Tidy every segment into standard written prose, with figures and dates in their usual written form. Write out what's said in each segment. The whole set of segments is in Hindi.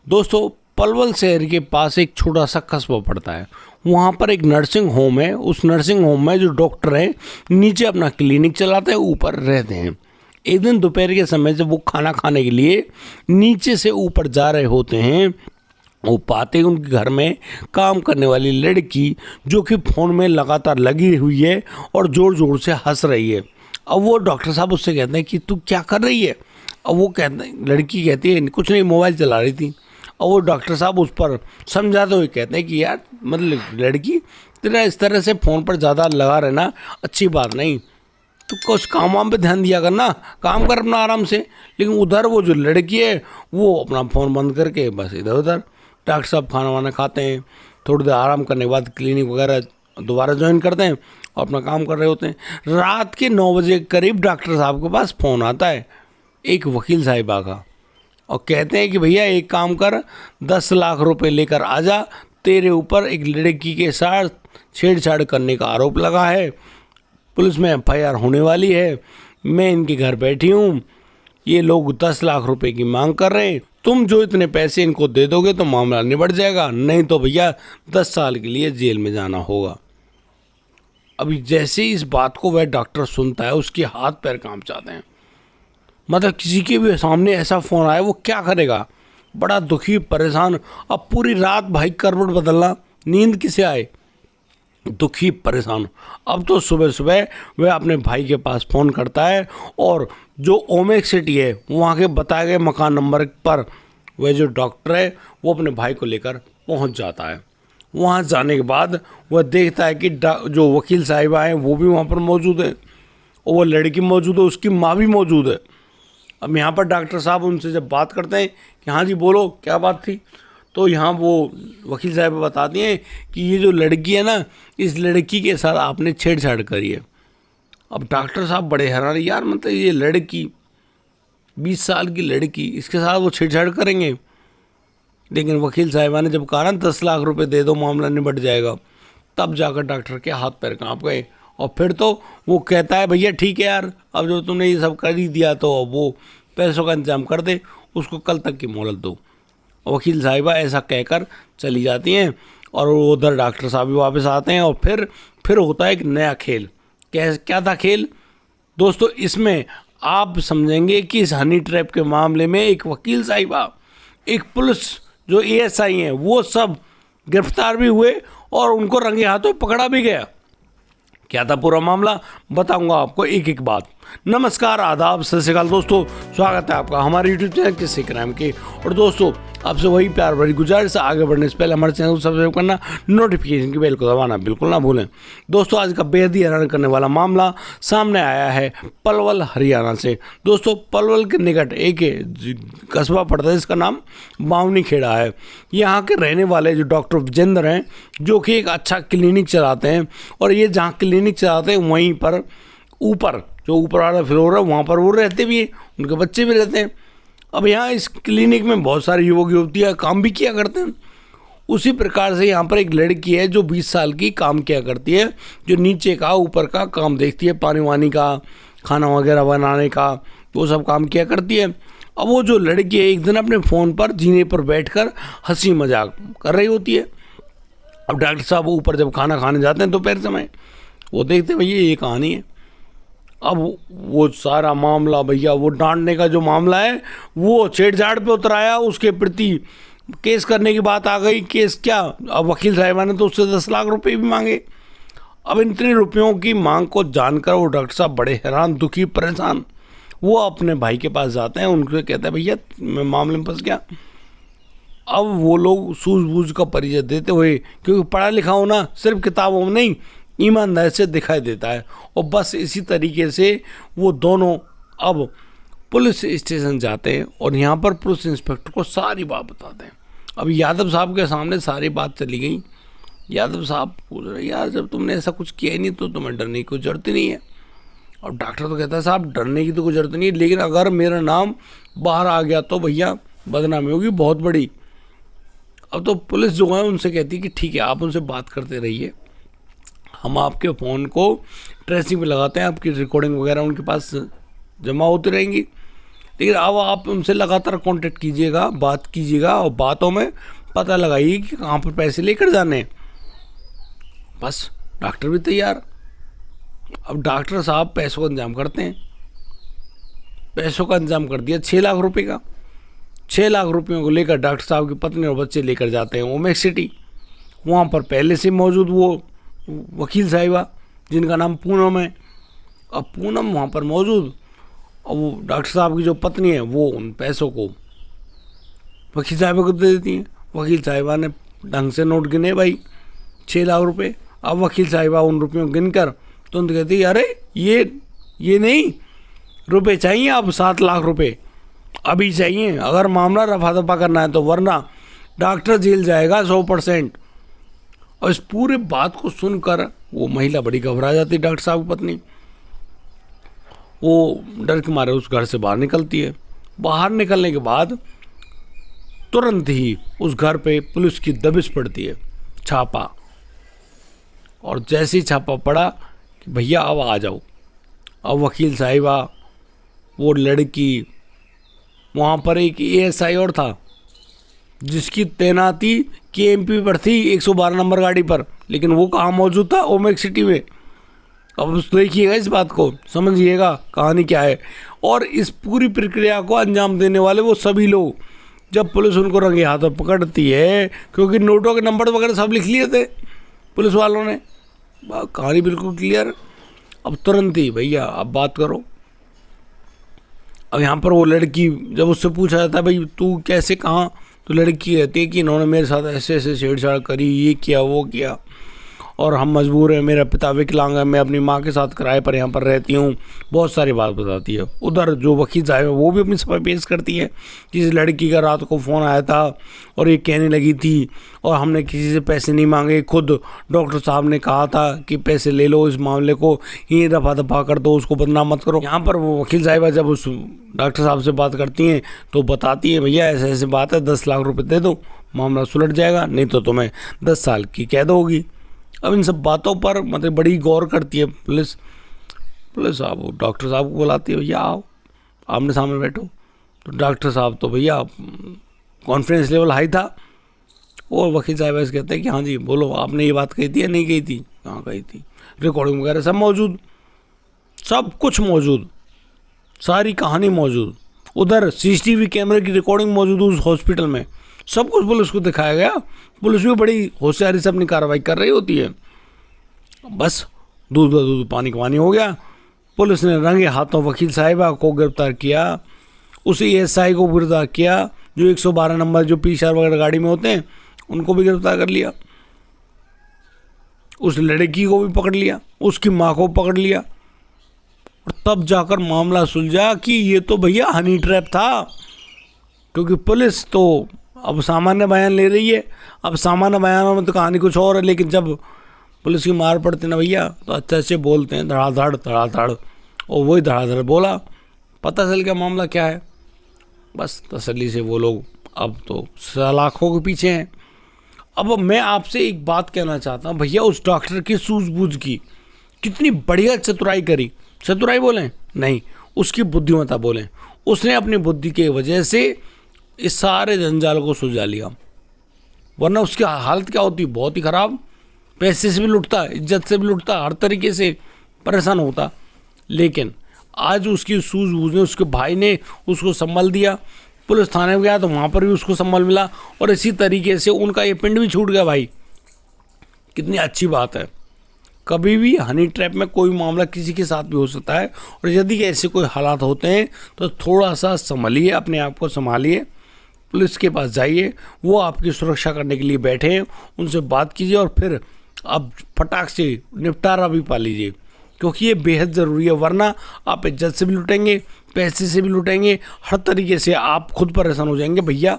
दोस्तों, पलवल शहर के पास एक छोटा सा कस्बा पड़ता है। वहाँ पर एक नर्सिंग होम है। उस नर्सिंग होम में जो डॉक्टर हैं नीचे अपना क्लिनिक चलाते हैं, ऊपर रहते हैं। एक दिन दोपहर के समय जब वो खाना खाने के लिए नीचे से ऊपर जा रहे होते हैं, वो पाते हैं उनके घर में काम करने वाली लड़की जो कि फ़ोन में लगातार लगी हुई है और ज़ोर ज़ोर से हंस रही है। अब वो डॉक्टर साहब उससे कहते हैं कि तू क्या कर रही है। अब वो कहते हैं, लड़की कहती है कुछ नहीं, मोबाइल चला रही थी। और वो डॉक्टर साहब उस पर समझाते हुए कहते हैं कि यार मतलब लड़की, तेरा इस तरह से फ़ोन पर ज़्यादा लगा रहना अच्छी बात नहीं, तो कुछ काम वाम पे ध्यान दिया करना, काम कर अपना आराम से। लेकिन उधर वो जो लड़की है वो अपना फ़ोन बंद करके बस इधर उधर। डॉक्टर साहब खाना वाना खाते हैं, थोड़ी देर आराम करने के बाद क्लिनिक वगैरह दोबारा ज्वाइन करते हैं और अपना काम कर रहे होते हैं। रात के 9 बजे के करीब डॉक्टर साहब के पास फ़ोन आता है एक वकील साहिबा का, और कहते हैं कि भैया एक काम कर, 10 लाख रुपए लेकर आजा, तेरे ऊपर एक लड़की के साथ छेड़छाड़ करने का आरोप लगा है, पुलिस में एफआईआर होने वाली है, मैं इनके घर बैठी हूँ, ये लोग 10 लाख रुपए की मांग कर रहे हैं, तुम जो इतने पैसे इनको दे दोगे तो मामला निबट जाएगा, नहीं तो भैया 10 साल के लिए जेल में जाना होगा। अभी जैसे ही इस बात को वह डॉक्टर सुनता है उसके हाथ पैर कांप जाते हैं। मतलब किसी के भी सामने ऐसा फ़ोन आए वो क्या करेगा, बड़ा दुखी परेशान। अब पूरी रात भाई करवट बदलना, नींद किसे आए, दुखी परेशान। अब तो सुबह सुबह वह अपने भाई के पास फ़ोन करता है और जो ओमेक सिटी है वहाँ के बताए गए मकान नंबर पर वह जो डॉक्टर है वो अपने भाई को लेकर पहुँच जाता है। वहाँ जाने के बाद वह देखता है कि जो वकील साहिबा हैं वो भी वहाँ पर मौजूद है और वो लड़की मौजूद है, उसकी माँ भी मौजूद है। अब यहाँ पर डॉक्टर साहब उनसे जब बात करते हैं कि हाँ जी बोलो क्या बात थी, तो यहाँ वो वकील साहब बताती हैं कि ये जो लड़की है ना, इस लड़की के साथ आपने छेड़छाड़ करी है। अब डॉक्टर साहब बड़े हैरान, यार मतलब ये लड़की 20 साल की लड़की, इसके साथ वो छेड़छाड़ करेंगे। लेकिन वकील साहिबा ने जब कहा ना 10 लाख रुपए दे दो मामला निबट जाएगा, तब जाकर डॉक्टर के हाथ पैर कांप गए। और फिर तो वो कहता है भैया ठीक है यार, अब जो तुमने ये सब कर ही दिया तो अब वो पैसों का इंतजाम कर दे, उसको कल तक की मोहलत दो। वकील साहिबा ऐसा कहकर चली जाती हैं और उधर डॉक्टर साहब भी वापस आते हैं और फिर होता है एक नया खेल। क्या था खेल दोस्तों, इसमें आप समझेंगे कि इस हनी ट्रैप के मामले में एक वकील साहिबा, एक पुलिस जो एएसआई हैं, वो सब गिरफ्तार भी हुए और उनको रंगे हाथों पकड़ा भी गया। क्या था पूरा मामला, बताऊंगा आपको एक एक बात। नमस्कार, आदाब, सत श्री अकाल दोस्तों, स्वागत है आपका हमारे यूट्यूब चैनल किस्से क्राइम के। और दोस्तों आपसे वही प्यार भरी गुजारिश, आगे बढ़ने से पहले हमारे चैनल को सब्सक्राइब करना, नोटिफिकेशन की बेल को दबाना बिल्कुल ना भूलें। दोस्तों आज का बेहद ही हैरान करने वाला मामला सामने आया है पलवल हरियाणा से। दोस्तों पलवल के निकट एक कस्बा पड़ता है जिसका नाम बावनी खेड़ा है। यहाँ के रहने वाले जो डॉक्टर विजेंद्र हैं, जो कि एक अच्छा क्लिनिक चलाते हैं, और ये जहाँ क्लिनिक चलाते हैं वहीं पर ऊपर जो ऊपर वाला फ्लोर है वहाँ पर वो रहते भी हैं, उनके बच्चे भी रहते हैं। अब यहाँ इस क्लिनिक में बहुत सारे युवक युवतियाँ काम भी किया करते हैं। उसी प्रकार से यहाँ पर एक लड़की है जो 20 साल की काम किया करती है, जो नीचे का ऊपर का काम देखती है, पानी वानी का, खाना वगैरह बनाने का, वो सब काम किया करती है। अब वो जो लड़की है एक दिन अपने फ़ोन पर जीने पर बैठकर हंसी मजाक कर रही होती है। अब डॉक्टर साहब ऊपर जब खाना खाने जाते हैं दोपहर समय, वो देखते हैं भैया ये कहानी है। अब वो सारा मामला भैया, वो डांटने का जो मामला है वो छेड़छाड़ पे उतर आया, उसके प्रति केस करने की बात आ गई। केस क्या, अब वकील साहिबा ने तो उससे 10 लाख रुपए भी मांगे। अब इतने रुपयों की मांग को जानकर वो डॉक्टर साहब बड़े हैरान, दुखी, परेशान। वो अपने भाई के पास जाते हैं, उनसे कहते हैं भैया मैं मामले में फंस गया। अब वो लोग सूझबूझ का परिचय देते हुए, क्योंकि पढ़ा लिखा होना सिर्फ किताबों में नहीं, ईमानदारी से दिखाई देता है। और बस इसी तरीके से वो दोनों अब पुलिस स्टेशन जाते हैं और यहाँ पर पुलिस इंस्पेक्टर को सारी बात बताते हैं। अब यादव साहब के सामने सारी बात चली गई। यादव साहब पूछ रहे, यार जब तुमने ऐसा कुछ किया ही नहीं तो तुम्हें डरने की कोई जरूरत ही नहीं है। और डॉक्टर तो कहता है साहब डरने की तो कोई जरूरत नहीं है, लेकिन अगर मेरा नाम बाहर आ गया तो भैया बदनामी होगी बहुत बड़ी। अब तो पुलिस जो है उनसे कहती है कि ठीक है आप उनसे बात करते रहिए, हम आपके फ़ोन को ट्रेसिंग पे लगाते हैं, आपकी रिकॉर्डिंग वगैरह उनके पास जमा होती रहेंगी। लेकिन अब आप उनसे लगातार कांटेक्ट कीजिएगा, बात कीजिएगा और बातों में पता लगाइए कि कहाँ पर पैसे लेकर जाने हैं। बस डॉक्टर भी तैयार। अब डॉक्टर साहब पैसों का इंतजाम करते हैं। पैसों का इंतजाम कर दिया 6 लाख रुपए का। 6 लाख रुपयों को लेकर डॉक्टर साहब की पत्नी और बच्चे लेकर जाते हैं ओमेक सिटी। वहाँ पर पहले से मौजूद वो वकील साहिबा जिनका नाम पूनम है। अब पूनम वहाँ पर मौजूद, और वो डॉक्टर साहब की जो पत्नी है वो उन पैसों को वकील साहिबा को दे देती हैं। वकील साहिबा ने ढंग से नोट गिने भाई 6 लाख रुपए। अब वकील साहिबा उन रुपयों गिनकर तुरंत कहती है, अरे ये नहीं, रुपए चाहिए अब 7 लाख रुपए अभी चाहिए, अगर मामला रफा दफा करना है तो, वरना डॉक्टर जेल जाएगा 100%। और इस पूरे बात को सुनकर वो महिला बड़ी घबरा जाती है, डॉक्टर साहब की पत्नी। वो डर के मारे उस घर से बाहर निकलती है। बाहर निकलने के बाद तुरंत ही उस घर पे पुलिस की दबिश पड़ती है, छापा। और जैसे ही छापा पड़ा कि भैया अब आ जाओ। अब वकील साहिबा, वो लड़की, वहाँ पर एक एएसआई और था जिसकी तैनाती केएमपी पर थी 112 नंबर गाड़ी पर, लेकिन वो कहाँ मौजूद था, ओमेक सिटी में। अब देखिएगा इस बात को, समझिएगा कहानी क्या है। और इस पूरी प्रक्रिया को अंजाम देने वाले वो सभी लोग, जब पुलिस उनको रंगे हाथों पकड़ती है, क्योंकि नोटों के नंबर वगैरह सब लिख लिए थे पुलिस वालों ने, कहानी बिल्कुल क्लियर। अब तुरंत ही भैया अब बात करो। अब यहाँ पर वो लड़की, जब उससे पूछा जाता है भाई तू कैसे कहाँ, तो लड़की कहती है कि इन्होंने मेरे साथ ऐसे ऐसे छेड़छाड़ करी, ये किया वो किया, और हम मजबूर हैं, मेरा पिता विकलांग है, मैं अपनी माँ के साथ किराए पर यहाँ पर रहती हूँ, बहुत सारी बात बताती है। उधर जो वकील साहब है वो भी अपनी सफाई पेश करती है कि इस लड़की का रात को फ़ोन आया था और ये कहने लगी थी और हमने किसी से पैसे नहीं मांगे, खुद डॉक्टर साहब ने कहा था कि पैसे ले लो, इस मामले को यहीं रफा दफा कर दो, उसको बदनाम मत करो। यहाँ पर वो वकील साहिबा जब उस डॉक्टर साहब से बात करती हैं तो बताती है भैया ऐसे ऐसे बात है, 10 लाख रुपये दे दो, मामला सुलझ जाएगा, नहीं तो तुम्हें 10 साल की कैद होगी। अब इन सब बातों पर मतलब बड़ी गौर करती है पुलिस। साहब डॉक्टर साहब को बुलाती है, भैया आओ आमने सामने बैठो। तो डॉक्टर साहब तो भैया कॉन्फिडेंस लेवल हाई था, और वकील साहब ऐसे कहते हैं कि हाँ जी बोलो, आपने ये बात कही थी या नहीं कही थी, कहाँ कही थी, रिकॉर्डिंग वगैरह सब मौजूद, सब कुछ मौजूद, सारी कहानी मौजूद। उधर सीसीटीवी कैमरे की रिकॉर्डिंग मौजूद उस हॉस्पिटल में, सब कुछ पुलिस को दिखाया गया। पुलिस भी बड़ी होशियारी से अपनी कार्रवाई कर रही होती है। बस दूध पानी का पानी हो गया। पुलिस ने रंगे हाथों वकील साहिबा को गिरफ्तार किया, उसी एएसआई को गिरफ्तार किया, जो 112 नंबर जो पीसीआर वगैरह गाड़ी में होते हैं उनको भी गिरफ्तार कर लिया, उस लड़की को भी पकड़ लिया, उसकी माँ को पकड़ लिया। और तब जाकर मामला सुलझा कि ये तो भैया हनी ट्रैप था, क्योंकि पुलिस तो अब सामान्य बयान ले रही है। अब सामान्य बयानों में तो कहानी कुछ और है, लेकिन जब पुलिस की मार पड़ती ना भैया तो अच्छे अच्छे बोलते हैं, धड़ाधड़, और वही धड़ाधड़ बोला, पता चल गया मामला क्या है। बस तसल्ली से वो लोग अब तो सलाखों के पीछे हैं। अब मैं आपसे एक बात कहना चाहता हूँ भैया, उस डॉक्टर की सूझबूझ की कितनी बढ़िया चतुराई करी। चतुराई बोलें नहीं, उसकी बुद्धिमत्ता बोलें। उसने अपनी बुद्धि की वजह से इस सारे जंजाल को सुलझा लिया, वरना उसकी हालत क्या होती, बहुत ही ख़राब। पैसे से भी लुटता, इज्जत से भी लुटता, हर तरीके से परेशान होता। लेकिन आज उसकी सूझबूझ ने, उसके भाई ने उसको संभाल दिया। पुलिस थाने में गया तो वहाँ पर भी उसको संभाल मिला, और इसी तरीके से उनका ये पिंड भी छूट गया भाई। कितनी अच्छी बात है। कभी भी हनी ट्रैप में कोई मामला किसी के साथ भी हो सकता है, और यदि ऐसे कोई हालात होते हैं तो थोड़ा सा संभलिए, अपने आप को संभालिए, पुलिस के पास जाइए, वो आपकी सुरक्षा करने के लिए बैठे हैं, उनसे बात कीजिए और फिर आप फटाक से निपटारा भी पा लीजिए, क्योंकि ये बेहद ज़रूरी है। वरना आप इज्जत से भी लुटेंगे, पैसे से भी लुटेंगे, हर तरीके से आप खुद परेशान हो जाएंगे भैया।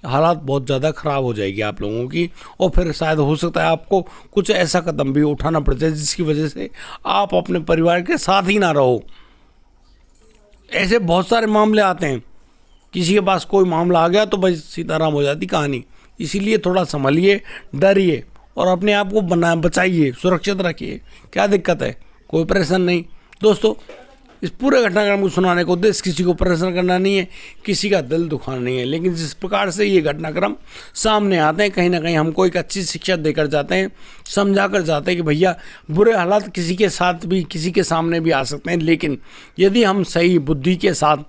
हालात बहुत ज़्यादा ख़राब हो जाएगी आप लोगों की, और फिर शायद हो सकता है आपको कुछ ऐसा कदम भी उठाना पड़ जाए जिसकी वजह से आप अपने परिवार के साथ ही ना रहो। ऐसे बहुत सारे मामले आते हैं, किसी के पास कोई मामला आ गया तो बस सीताराम हो जाती कहानी। इसीलिए थोड़ा संभलिए, डरिए और अपने आप को बचाइए, सुरक्षित रखिए। क्या दिक्कत है, कोई परेशान नहीं। दोस्तों, इस पूरे घटनाक्रम को सुनाने का उद्देश्य किसी को परेशान करना नहीं है, किसी का दिल दुखाना नहीं है, लेकिन जिस प्रकार से ये घटनाक्रम सामने आते हैं कहीं ना कहीं हमको एक अच्छी शिक्षा देकर जाते हैं, समझा कर जाते हैं कि भैया बुरे हालात किसी के साथ भी, किसी के सामने भी आ सकते हैं, लेकिन यदि हम सही बुद्धि के साथ,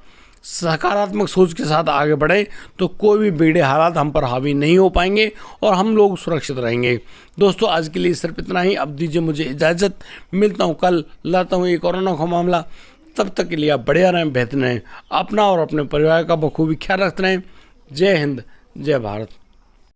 सकारात्मक सोच के साथ आगे बढ़े तो कोई भी बेड़े हालात हम पर हावी नहीं हो पाएंगे और हम लोग सुरक्षित रहेंगे। दोस्तों आज के लिए सिर्फ इतना ही, अब दीजिए मुझे इजाज़त, मिलता हूँ कल, लाता हूँ एक कोरोना का मामला। तब तक के लिए आप बढ़िया रहें, बेहतर रहें, अपना और अपने परिवार का बखूबी ख्याल रखते रहें। जय हिंद, जय भारत।